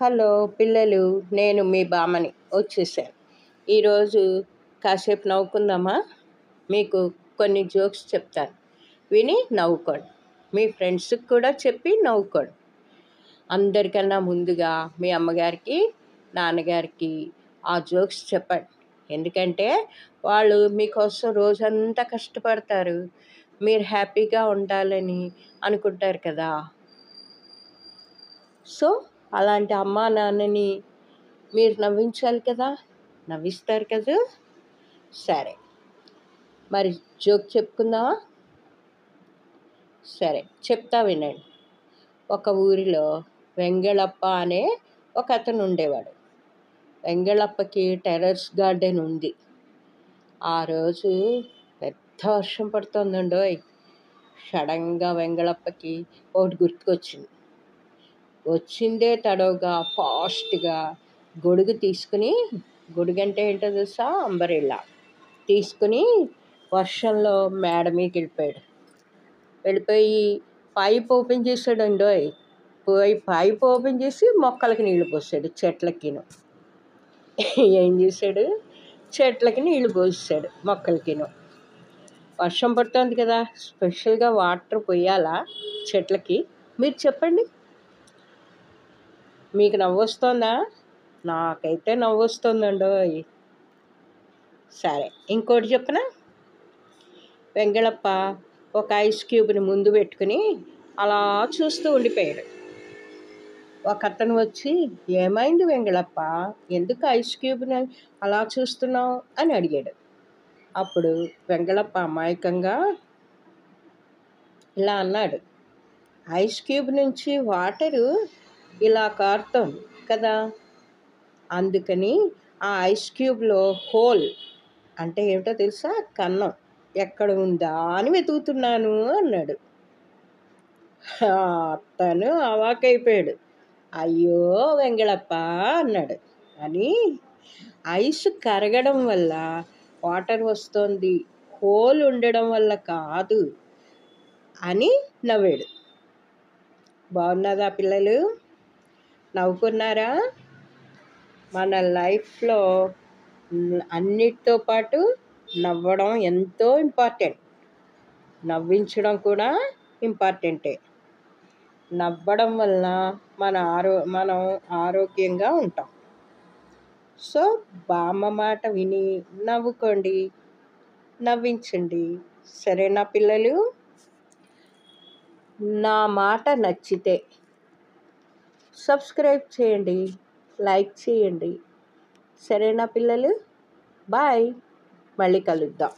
Hello పిల్లలు, నేను మీ బామ్మని వచ్చేసాను. ఈరోజు కాసేపు నవ్వుకుందామా? మీకు కొన్ని జోక్స్ చెప్తాను, విని నవ్వుకోండి. మీ ఫ్రెండ్స్కి కూడా చెప్పి నవ్వుకోండి. అందరికన్నా ముందుగా మీ అమ్మగారికి, నాన్నగారికి ఆ జోక్స్ చెప్పండి. ఎందుకంటే వాళ్ళు మీకోసం రోజంతా కష్టపడతారు. మీరు హ్యాపీగా ఉండాలని అనుకుంటారు కదా. సో అలాంటి అమ్మా నాన్నని మీరు నవ్వించాలి కదా, నవ్విస్తారు కదా. సరే, మరి జోక్ చెప్పుకుందామా? సరే చెప్తా, వినండి. ఒక ఊరిలో వెంగళప్ప అనే ఒక అతను ఉండేవాడు. వెంగళప్పకి టెర్రస్ గార్డెన్ ఉంది. ఆ రోజు పెద్ద వర్షం పడుతుందండోయ్. సడన్గా వెంగళప్పకి ఒకటి గుర్తుకొచ్చింది. వచ్చిందే తడవుగా ఫాస్ట్గా గొడుగు తీసుకుని, గొడుగు అంటే ఏంటో తెలుసా, అంబరెల్లా తీసుకుని వర్షంలో మేడ మీదకి వెళ్ళిపోయి పైప్ ఓపెన్ చేశాడండోయ్. పైప్ ఓపెన్ చేసి మొక్కలకి నీళ్లు పోసాడు, చెట్లకిను. ఏం చేశాడు? చెట్లకి నీళ్లు పోసాడు, మొక్కలకిను. వర్షం పడుతుంది కదా, స్పెషల్గా వాటర్ పోయాలా చెట్లకి? మీరు చెప్పండి. మీకు నవ్వొస్తుందా? నాకైతే నవ్వొస్తుందండోయ్. సరే, ఇంకోటి చెప్పనా? వెంగళప్ప ఒక ఐస్ క్యూబ్ని ముందు పెట్టుకుని అలా చూస్తూ ఉండిపోయాడు. ఒక అతను వచ్చి, ఏమైంది వెంగళప్ప, ఎందుకు ఐస్ క్యూబ్ని అలా చూస్తున్నావు అని అడిగాడు. అప్పుడు వెంగళప్ప అమాయకంగా ఇలా అన్నాడు, ఐస్ క్యూబ్ నుంచి వాటరు ఇలా కారుతోంది కదా, అందుకని ఆ ఐస్ క్యూబ్లో హోల్ అంటే ఏమిటో తెలుసా, కన్నం ఎక్కడ ఉందా అని వెతుకుతున్నాను అన్నాడు. అతను అవాకైపోయాడు. అయ్యో వెంగళప్ప అన్నాడు. అని ఐస్ కరగడం వల్ల వాటర్ వస్తుంది, హోల్ ఉండడం వల్ల కాదు అని నవ్వాడు. బాగున్నదా పిల్లలు? నవ్వుకున్నారా? మన లైఫ్లో అన్నిటితో పాటు నవ్వడం ఎంతో ఇంపార్టెంట్. నవ్వించడం కూడా ఇంపార్టెంటే. నవ్వడం వలన మనం ఆరోగ్యంగా ఉంటాం. సో బామ్మ మాట విని నవ్వుకోండి, నవ్వించండి. సరేనా పిల్లలు? నా మాట నచ్చితే సబ్స్క్రైబ్ చేయండి, లైక్ చేయండి. సరేనా పిల్లలు? బాయ్, మళ్ళీ కలుద్దాం.